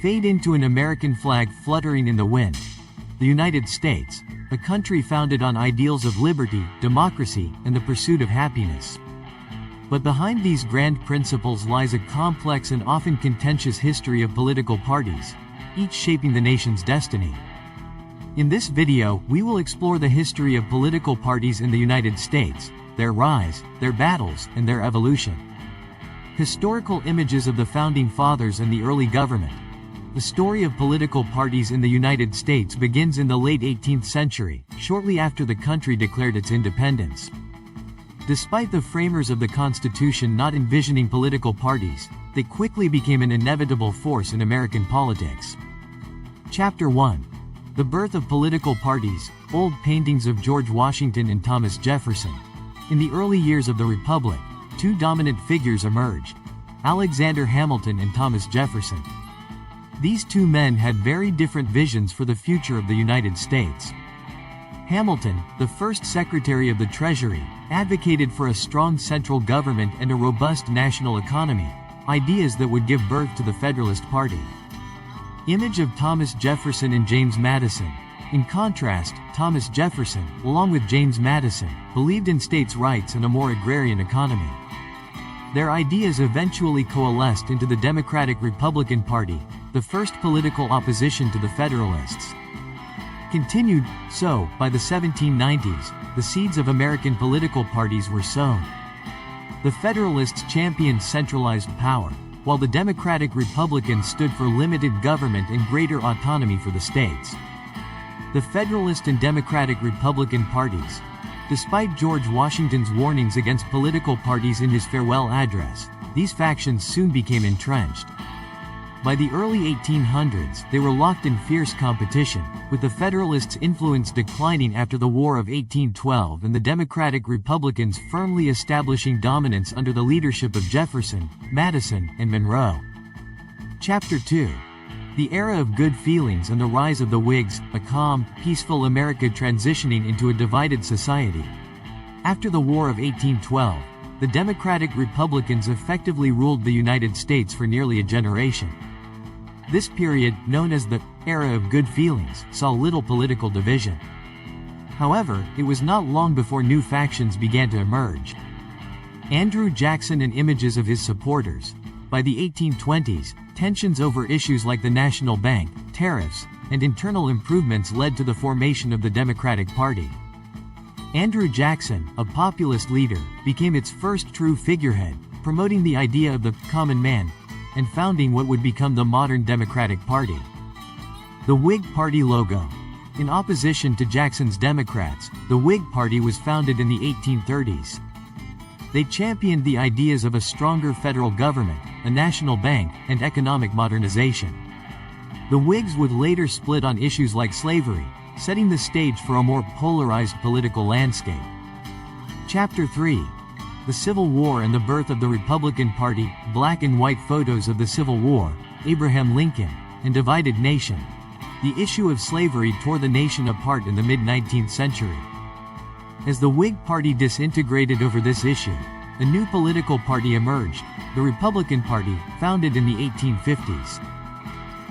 fade into an American flag fluttering in the wind. The United States, a country founded on ideals of liberty, democracy, and the pursuit of happiness. But behind these grand principles lies a complex and often contentious history of political parties, each shaping the nation's destiny. In this video, we will explore the history of political parties in the United States, their rise, their battles, and their evolution. Historical images of the Founding Fathers and the early government. The story of political parties in the United States begins in the late 18th century, shortly after the country declared its independence. Despite the framers of the Constitution not envisioning political parties, they quickly became an inevitable force in American politics. Chapter 1. The Birth of Political Parties, Old Paintings of George Washington and Thomas Jefferson. In the early years of the Republic, two dominant figures emerged: Alexander Hamilton and Thomas Jefferson. These two men had very different visions for the future of the United States. Hamilton, the first Secretary of the Treasury, advocated for a strong central government and a robust national economy, ideas that would give birth to the Federalist Party. Image of Thomas Jefferson and James Madison. In contrast, Thomas Jefferson, along with James Madison, believed in states' rights and a more agrarian economy. Their ideas eventually coalesced into the Democratic-Republican Party, the first political opposition to the Federalists. Continued, so, by the 1790s, the seeds of American political parties were sown. The Federalists championed centralized power, while the Democratic-Republicans stood for limited government and greater autonomy for the states. The Federalist and Democratic-Republican parties. Despite George Washington's warnings against political parties in his farewell address, these factions soon became entrenched. By the early 1800s, they were locked in fierce competition, with the Federalists' influence declining after the War of 1812 and the Democratic-Republicans firmly establishing dominance under the leadership of Jefferson, Madison, and Monroe. Chapter 2. The Era of Good Feelings and the Rise of the Whigs, a calm, peaceful America transitioning into a divided society. After the War of 1812, the Democratic-Republicans effectively ruled the United States for nearly a generation. This period, known as the Era of Good Feelings, saw little political division. However, it was not long before new factions began to emerge. Andrew Jackson and images of his supporters. By the 1820s, tensions over issues like the National Bank, tariffs, and internal improvements led to the formation of the Democratic Party. Andrew Jackson, a populist leader, became its first true figurehead, promoting the idea of the common man and founding what would become the modern Democratic Party. The Whig Party logo. In opposition to Jackson's Democrats, the Whig Party was founded in the 1830s. They championed the ideas of a stronger federal government, a national bank, and economic modernization. The Whigs would later split on issues like slavery, setting the stage for a more polarized political landscape. Chapter 3. The Civil War and the Birth of the Republican Party. Black and white photos of the Civil War, Abraham Lincoln, and divided nation. The issue of slavery tore the nation apart in the mid-19th century. As the Whig Party disintegrated over this issue, a new political party emerged, the Republican Party, founded in the 1850s.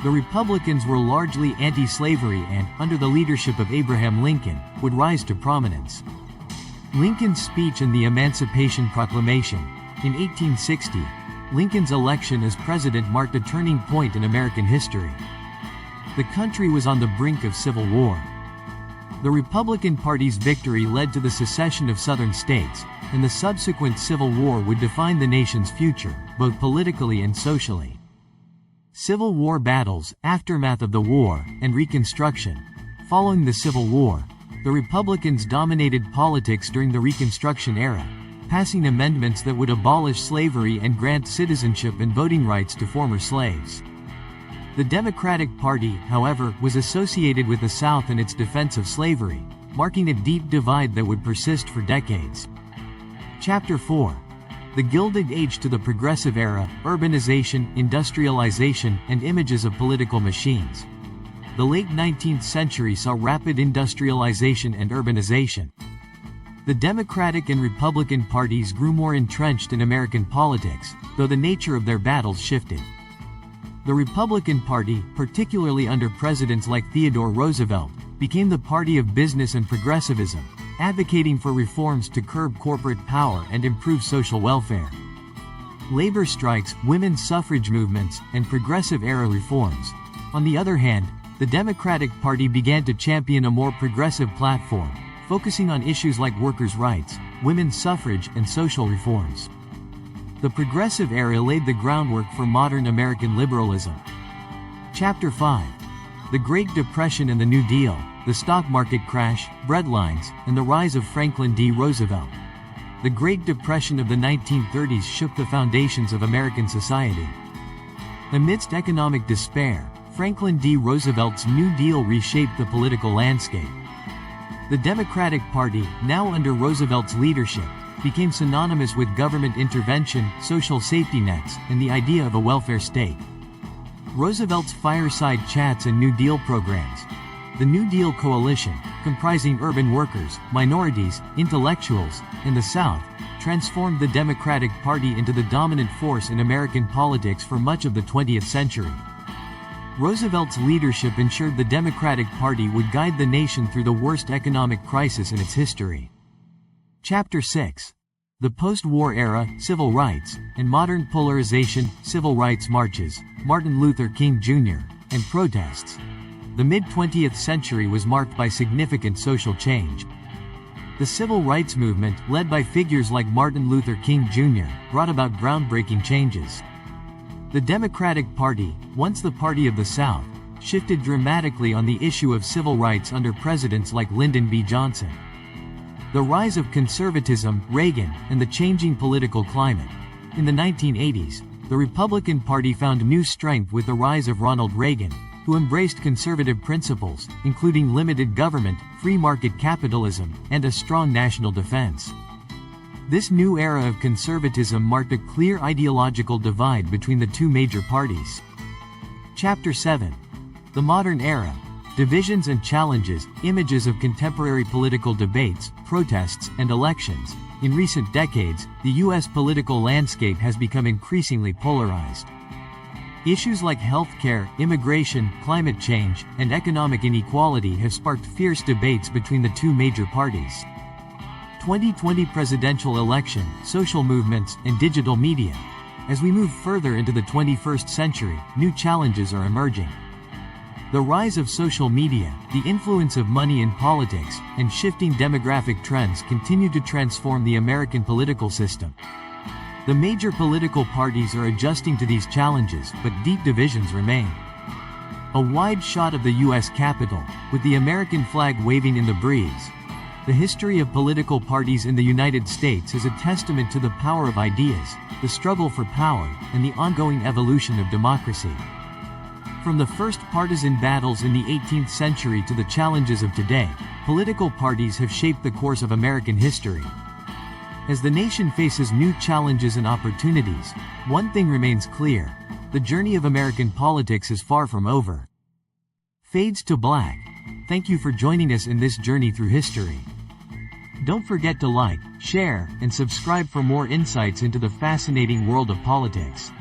The Republicans were largely anti-slavery and, under the leadership of Abraham Lincoln, would rise to prominence. Lincoln's speech in the Emancipation Proclamation. In 1860, Lincoln's election as president marked a turning point in American history. The country was on the brink of civil war. The Republican Party's victory led to the secession of southern states, and the subsequent Civil War would define the nation's future, both politically and socially. Civil War battles, aftermath of the war, and Reconstruction. Following the Civil War, the Republicans dominated politics during the Reconstruction era, passing amendments that would abolish slavery and grant citizenship and voting rights to former slaves. The Democratic Party, however, was associated with the South and its defense of slavery, marking a deep divide that would persist for decades. Chapter 4. The Gilded Age to the Progressive Era, Urbanization, Industrialization, and Images of Political Machines. The late 19th century saw rapid industrialization and urbanization. The Democratic and Republican parties grew more entrenched in American politics, though the nature of their battles shifted. The Republican Party, particularly under presidents like Theodore Roosevelt, became the party of business and progressivism, advocating for reforms to curb corporate power and improve social welfare. Labor strikes, women's suffrage movements, and progressive-era reforms. On the other hand, the Democratic Party began to champion a more progressive platform, focusing on issues like workers' rights, women's suffrage, and social reforms. The progressive era laid the groundwork for modern American liberalism. Chapter 5. The Great Depression and the New Deal, the stock market crash, breadlines, and the rise of Franklin D. Roosevelt. The Great Depression of the 1930s shook the foundations of American society. Amidst economic despair, Franklin D. Roosevelt's New Deal reshaped the political landscape. The Democratic Party, now under Roosevelt's leadership, became synonymous with government intervention, social safety nets, and the idea of a welfare state. Roosevelt's fireside chats and New Deal programs. The New Deal coalition, comprising urban workers, minorities, intellectuals, and the South, transformed the Democratic Party into the dominant force in American politics for much of the 20th century. Roosevelt's leadership ensured the Democratic Party would guide the nation through the worst economic crisis in its history. Chapter 6. The Post-War Era, Civil Rights, and Modern Polarization, Civil Rights Marches, Martin Luther King Jr., and Protests. The mid-20th century was marked by significant social change. The Civil Rights Movement, led by figures like Martin Luther King Jr., brought about groundbreaking changes. The Democratic Party, once the party of the South, shifted dramatically on the issue of civil rights under presidents like Lyndon B. Johnson. The rise of conservatism, Reagan, and the changing political climate. In the 1980s, the Republican Party found new strength with the rise of Ronald Reagan, who embraced conservative principles, including limited government, free market capitalism, and a strong national defense. This new era of conservatism marked a clear ideological divide between the two major parties. Chapter 7. The Modern Era. Divisions and Challenges, Images of Contemporary Political Debates, Protests, and Elections. In recent decades, the U.S. political landscape has become increasingly polarized. Issues like healthcare, immigration, climate change, and economic inequality have sparked fierce debates between the two major parties. 2020 presidential election, social movements, and digital media. As we move further into the 21st century, new challenges are emerging. The rise of social media, the influence of money in politics, and shifting demographic trends continue to transform the American political system. The major political parties are adjusting to these challenges, but deep divisions remain. A wide shot of the U.S. Capitol, with the American flag waving in the breeze. The history of political parties in the United States is a testament to the power of ideas, the struggle for power, and the ongoing evolution of democracy. From the first partisan battles in the 18th century to the challenges of today, political parties have shaped the course of American history. As the nation faces new challenges and opportunities, one thing remains clear: the journey of American politics is far from over. Fades to black. Thank you for joining us in this journey through history. Don't forget to like, share, and subscribe for more insights into the fascinating world of politics.